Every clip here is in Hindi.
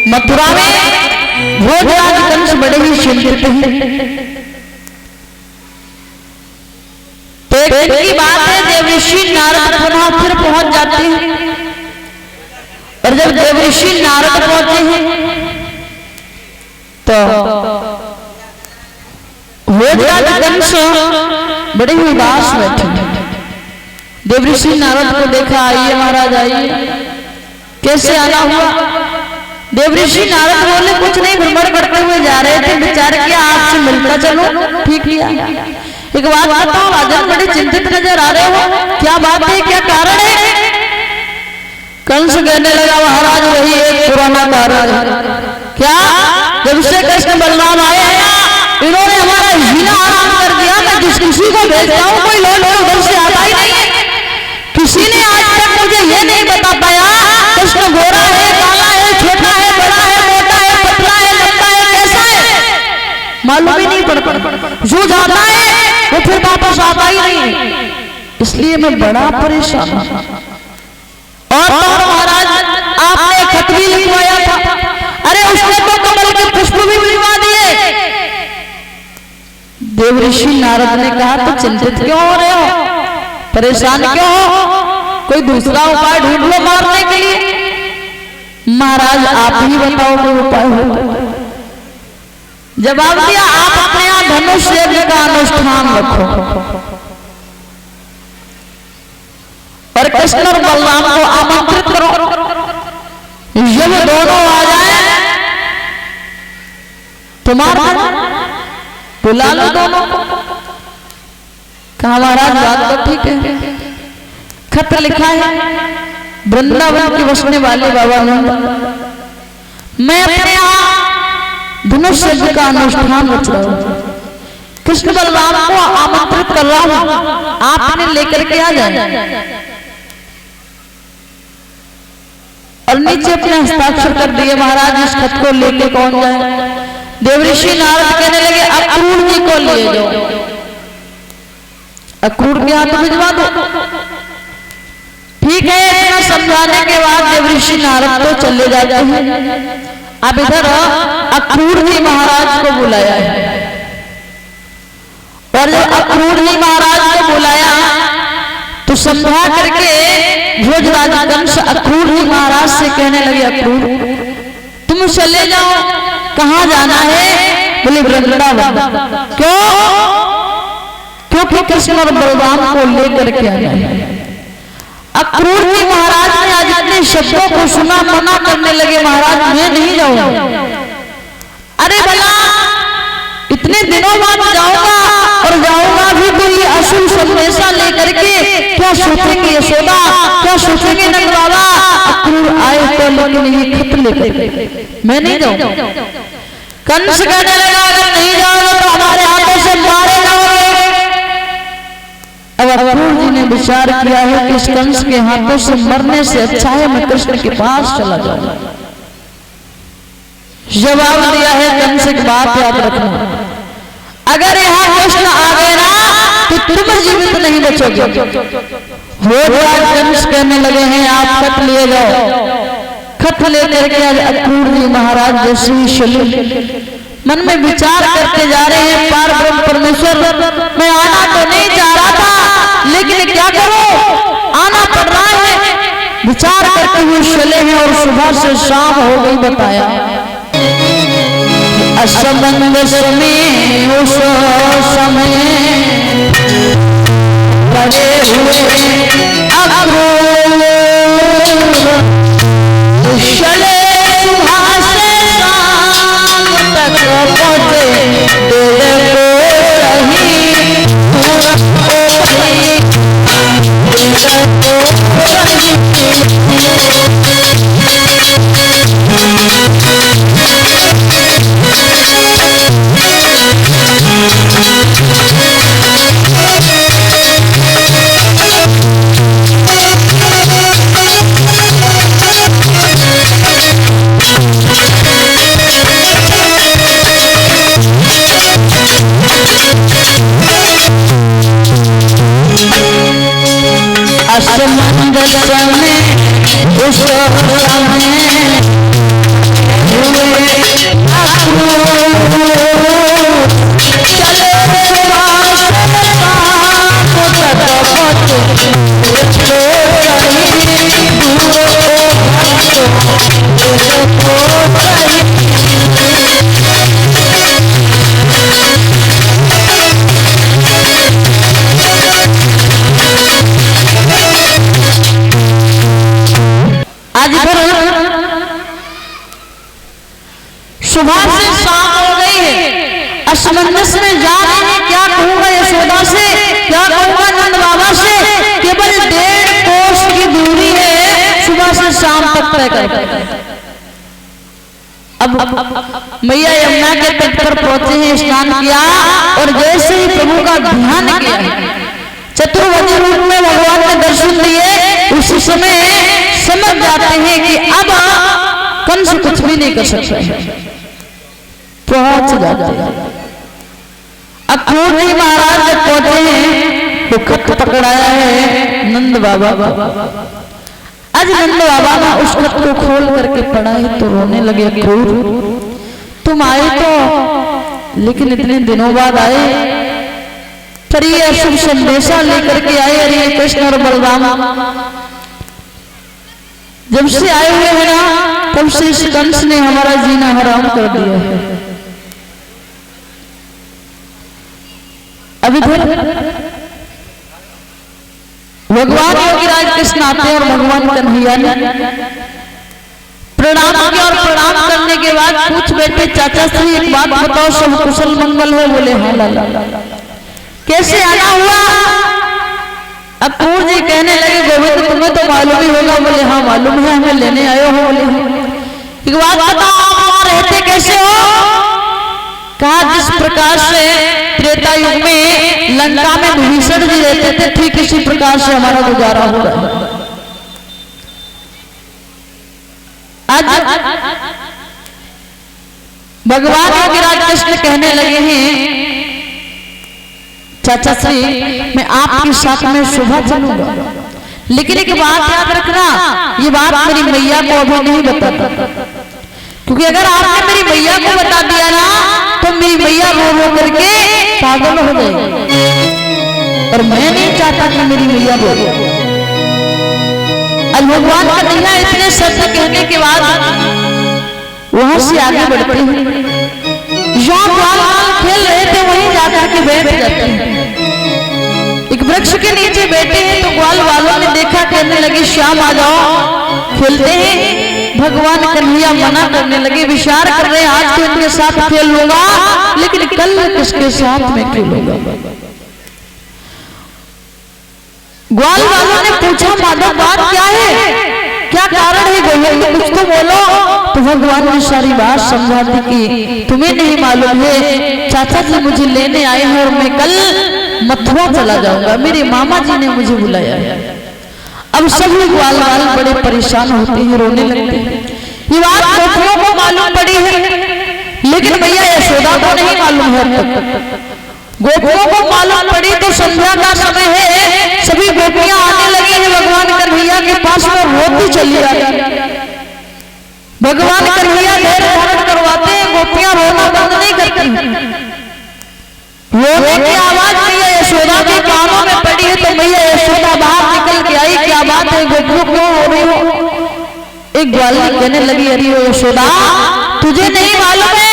मथुरा में भोजराज कंस बड़े ही चिंतित हैं। तो एक दिन की बात है, देवऋषि नारद पुनः फिर पहुंच जाते हैं। और जब देवऋषि नारद पहुंचे हैं तो भोजराज कंस बड़े ही उदास बैठे। देवऋषि नारद को देखा, आइए महाराज आइए, कैसे आना हुआ? देवऋषि नारद बोले, कुछ नहीं, भ्रमण करते हुए जा रहे थे, विचार किया आपसे मिलकर चलो। ठीक किया। एक बात बताओ राजन, बड़े चिंतित नजर आ रहे हो, क्या बात है, क्या कारण है? कंस कहने लगा, महाराज वही एक पुराना कारण है। क्या? जब से कृष्ण बलराम आए हैं इन्होंने हमारा जीना आराम कर दिया। मैं जिस किसी को भेजता हूँ कोई लोग उधर से आता ही नहीं है। किसी ने आज तक मुझे ये नहीं बता पाया कृष्ण गोरा है, काला है, छोटा है, बड़ा है, मोटा है, पतला है, लंबा है, कैसा है, मालूम ही नहीं पड़ता। जो जाता है वो फिर वापस आता ही नहीं। इसलिए मैं बड़ा परेशान हूं। और तो महाराज आपने खत भी लिखवाया था। अरे उसने तो कमल के पुष्प भी भिजवा दिए। देवऋषि नारद ने कहा, तो चिंतित क्यों हो रहे हो, परेशान क्यों हो? कोई दूसरा उपाय ढूंढ लो मारने के लिए। महाराज आप ही बताओ कोई उपाय हो। जवाब दिया, आप अपने यहाँ धनुष यज्ञ का अनुष्ठान रखो और कृष्ण और बलराम को आमंत्रित करो। जब दोनों आ जाए तुम्हारा बुला लो दोनों को। कहा महाराज बात तो ठीक है। खत लिखा है, वृंदावन की बसने वाले बाबा नंद, मैं अपने यहाँ धनुष यज्ञ का अनुष्ठान रच रहा हूं, कृष्ण बलराम को आमंत्रित कर रहा हूं, आप इन्हें लेकर के आ जाए। और नीचे अपने हस्ताक्षर कर दिए। महाराज इस खत को लेके कौन जाए? देवऋषि नारद कहने लगे, अक्रूर जी को ले जाओ, अक्रूर के हाथ भिजवा दो। ठीक है। इतना समझाने के बाद देवऋषि नारद तो चले जाते हैं। अब इधर अक्रूर जी महाराज को बुलाया है। और जब अक्रूर जी महाराज को बुलाया तो समझा करके भोजराज कंस अक्रूर जी महाराज से कहने लगे, अक्रूर तुम चले जाओ। कहाँ जाना है? बोले वृंदावन। क्यों? क्योंकि कृष्ण और बलराम को लेकर के आ गए। अक्रूर जी महाराज ने आज अपने शब्दों को सुना, मना करने लगे, महाराज मैं नहीं जाऊंगा। अरे भला इतने दिनों बाद जाऊंगा और जाऊंगा भी तो ये असुर संदेशा लेकर के, क्या सोचेंगे यशोदा, क्या सोचेंगे नंद बाबा? अक्रूर आए तो लेकिन ये खत लेकर मैं नहीं जाऊंगा। कंस कहने लगा, अगर नहीं जाओगे तो हमारे हाथों से मारे जाओगे। अब अक्रूर जी ने विचार किया है कि इस कंस के हाथों से मरने से अच्छा है मैं कृष्ण के पास चला जाऊंगा। जवाब दिया है, कंस की बात याद रखना, अगर यहाँ कृष्ण आ गए ना तो तुम जीवित नहीं बचोगे। भोजराज कंस कहने लगे हैं, आप खत लिए जाओ। खत लेकर के अक्रूर जी महाराज जैसे ही चले, मन में विचार करते जा रहे हैं, पार ब्रह्म परमेश्वर मैं आना तो नहीं चाह रहा था, लेकिन क्या करूं, आना पड़ रहा है। विचार करते हुए चले हैं और सुबह से शाम हो गई। बताया असमंजस में उस समय पड़े हुए अक्रूर चले सुबह से शाम तक पहुंचे तेरे को असमंजस में उस समय सुबह से शाम हो गई है, असमंजस में जा रहे हैं, क्या कहूंगा यशोदा से, क्या कहूंगा नंद बाबा से। केवल 1.5 कोस की दूरी है सुबह से शाम तक तय कर। अब मैया यमुना के तट पर पहुंचे हैं, स्नान किया और जैसे ही प्रभु का ध्यान किया, चतुर्भुज रूप में भगवान ने दर्शन दिए, उसी समय समझ जाते हैं कि अब कंस कुछ भी नहीं कर सकता है, पहुंच जाते हैं। अक्रूर जी महाराज जब पहुंचे हैं तो खत पकड़ाया है नंद बाबा। आज नंद बाबा ने उस खत को खोल करके पढ़ा है तो रोने लगे। अक्रूर तुम आए तो, लेकिन इतने दिनों बाद आए, पर ये अशुभ संदेशा लेकर के आए। अरे कृष्ण और बलराम जब से आए हुए हैं ना, तब से इस कंस ने हमारा जीना हराम कर दिया है। अभी भगवान योगीराज कृष्ण आते हैं और भगवान कन्हैया ने प्रणाम किया और प्रणाम करने के बाद पूछ बैठे, चाचा श्री एक बात बताओ, सब कुशल मंगल है? बोले हाँ लाला। कैसे आना हुआ? अक्रूर जी कहने लगे, गोविंद तुम्हें तो मालूम ही होगा। बोले हाँ मालूम है, हमें लेने आए हो। बोले एक बात बताओ, आप वहां रहते कैसे हो? कहा जिस प्रकार से त्रेता युग में लंका में विभीषण जी रहते थे, ठीक इसी प्रकार से हमारा गुजारा हो रहा है। आज भगवान योगीराज कृष्ण कहने लगे हैं, चाचा श्री मैं आपके साथ में सुबह चलूंगा, लेकिन एक बात याद रखना, ये बात मेरी मैया को अभी नहीं बताता, क्योंकि अगर आपने मेरी मैया को बता दिया ना तो मेरी मैया रो रो करके पागल हो जाएगी, और मैं नहीं चाहता कि मेरी मैया रो। अब भगवान कन्हैया इतने शब्द कहने के बाद वहां से आगे बढ़ते हैं, जहां बाल खेल रहे थे वहीं जाकर के बैठ जाते हैं। एक वृक्ष के नीचे बैठे हैं तो ग्वाल वालों ने देखा, कहने लगे श्याम आ जाओ खेलते हैं। भगवान कन्हैया मना करने लगे, विचार कर रहे आज तो इनके साथ खेल लूंगा, लेकिन कल किसके साथ में खेलूंगा। ग्वाल वालों ने पूछा, माधव बात क्या है, क्या कारण है गोविंद, कुछ तो बोलो। तो भगवान ने सारी बात समझा दी कि तुम्हें नहीं मालूम है, चाचा जी मुझे लेने आए हैं और मैं कल मथुरा चला जाऊंगा, मेरे मामा जी ने मुझे बुलाया है। अब सभी ग्वाल वाल बड़े परेशान होते हैं, रोने लगते हैं। ये बात गोपियों को मालूम पड़ी है, लेकिन भैया यशोदा को नहीं मालूम है। गोपियों को मालूम पड़ी तो संध्या का समय है, सभी गोपियां आने लगी हैं भगवान कन्हैया के पास में, रोती चली आ रही। भगवान कन्हैया धैर्य धारण करवाते हैं, गोपियां रोना बंद नहीं करती। रोने की आवाज मैया यशोदा के कानों में पड़ी है, तो मैया यशोदा बाहर निकल के आई, क्या बात है गोपियों क्यों हो रही हो? एक ग्वालिनी कहने लगी, अरे यशोदा तुझे नहीं मालूम है,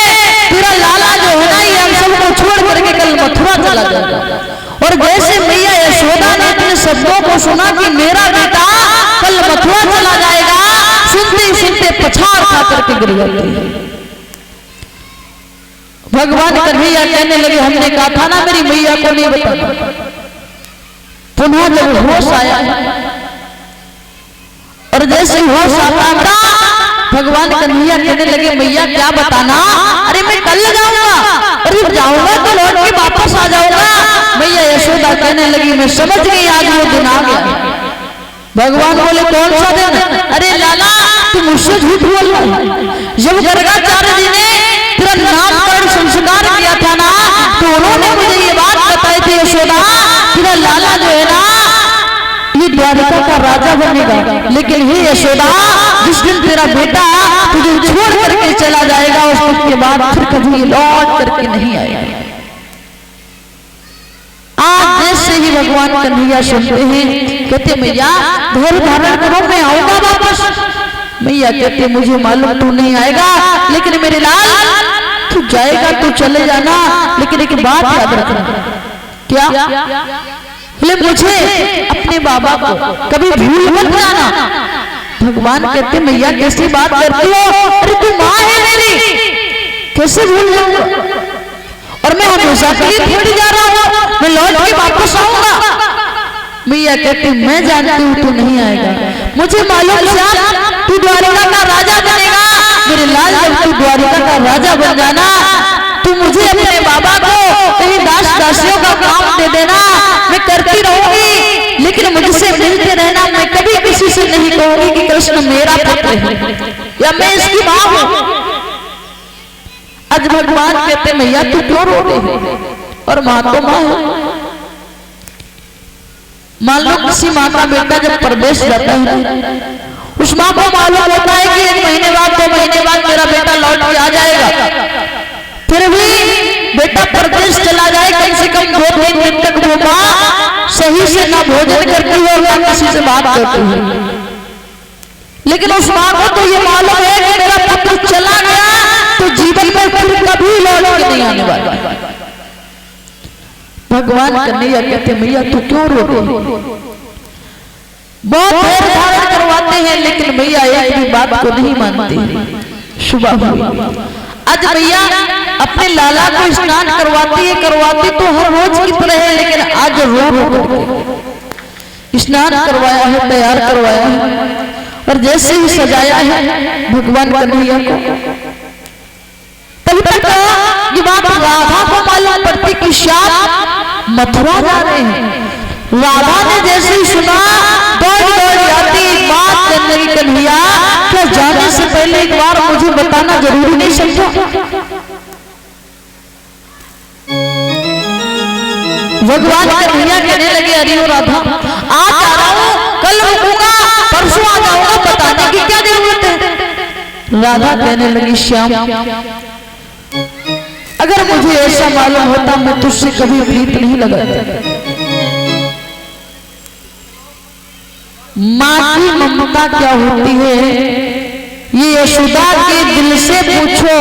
तेरा लाला जो है ना, ये हम सबको छोड़ करके कल मथुरा चला जाएगा। और जैसे मैया यशोदा ने अपने शब्दों को सुना कि मेरा बेटा कल मथुरा चला जाएगा, सुनते सुनते पछाड़ खा करके गिर जाती। भगवान कन्हैया कहने लगे, हमने कहा था ना मेरी मैया को नहीं बताना। पुनः जब होश आया और जैसे होश आता था, भगवान कन्हैया कहने लगे, मैया क्या बताना? अरे मैं कल जाऊंगा, अरे जाऊंगा तो लौट के वापस आ जाऊंगा। मैया यशोदा कहने लगी, मैं समझ गई आज वो दिन आ गया। भगवान बोले, कौन सा दिन? अरे लाला तू मुझसे झूठ बोल रहा है, जब गर्गाचार्य जी ने तेरा नामकरण संस्कार किया था ना, तो उन्होंने मुझे ये बात बताई थी यशोदा, तेरा लाला जो है ना ये द्वारिका का राजा बनेगा, लेकिन हे यशोदा जिस दिन तेरा बेटा तुझे छोड़ करके चला जाएगा, उसके बाद फिर कभी लौट करके नहीं आएगा। आज जैसे ही भगवान कन्हैया सुनते हैं, कहते मैया धैर्य धारण करो, मैं आऊंगा वापस। मैया कहते मुझे मालूम तू नहीं आएगा, लेकिन मेरे लाल तू जाएगा तो चले जाना, लेकिन एक बात याद रखना। क्या? बोले मुझे अपने बाबा को कभी भूल मत जाना। भगवान कहते मैया कैसी बात करती हो, अरे तू माँ है मेरी, कैसे भूल जाऊंगा? और मैं हमेशा के लिए थोड़ी जा रहा हूँ, मैं लौट के वापस आऊंगा। मैया कहती मैं जानती हूँ तू नहीं आएगा, मुझे मालूम श्याम तू द्वारिका का राजा बनेगा। मेरे लाल जब तू द्वारिका का राजा बन जाना, तू मुझे अपने बाबा को कहीं दास दासियों का काम दे देना, मैं करती रहूंगी, लेकिन मुझसे मिलते रहना। मैं कभी किसी से नहीं कहूंगी कि कृष्ण मेरा पुत्र है या मैं इसकी माँ हूँ। आज भगवान कहते मैया तू क्यों रो रही है? और माँ तो माँ है। मान लो किसी माँ का बेटा जब परदेश जाता है, उस माँ को मालूम होता है कि 1 महीने बाद 2 महीने बाद मेरा बेटा लौट के आ जाएगा, फिर भी बेटा परदेश चला जाए, कम से कम 2-3 दिन तक वो माँ सही से ना भोजन करती है और ना किसी से बात करती है। लेकिन उस माँ को तो ये मालूम है कि मेरा पुत्र चला गया तो जीवन में फिर कभी लौट के नहीं आने वाला। भगवान कन्हैया कहते मैया तू क्यों रो रही? बहुत देर धारण करवाते हैं लेकिन मैया एक भी बात को नहीं मानती। सुबह हुई, आज मैया अपने लाला को स्नान करवाती तो हर रोज की तरह है, लेकिन आज रो स्नान करवाया है, तैयार करवाया है और जैसे ही सजाया है भगवान कन्हैया को, तभी तक ये बात राधा को मालूम पड़ती कि श्याम मथुरा जा रहे हैं। राधा ने जैसे ही सुना दौड़ जाती, बात करने की कन्हैया क्या जाने से पहले एक बार मुझे बताना जरूरी नहीं समझा? भगवान कन्हैया कहने लगे अरे ओ राधा आज आ रहा हूँ, कल रुकूंगा, परसों आ जाऊंगा, बताने की क्या जरूरत है? राधा कहने लगी श्याम अगर मुझे ऐसा मालूम होता मैं तुझसे कभी प्रीत नहीं लगाती। माँ की ममता क्या होती है ये यशोदा के दिल से पूछो,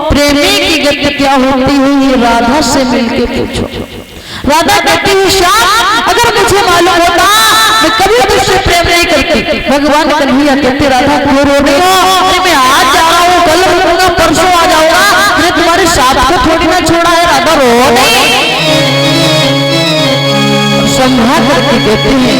प्रेमी की गति क्या होती है ये राधा से मिलके पूछो। राधा कहती है श्याम अगर मुझे मालूम होता मैं कभी तुझसे प्रेम नहीं करती। भगवान कन्हैया कहते राधा क्यों रो रही हो? मैं आज जा रहा हूँ, कल रुकूंगा, परसों आ जाऊंगा, मैं तुम्हारे साथ को थोड़ी ना छोड़ा है। राधा रो नहीं, संभा करके कहते हैं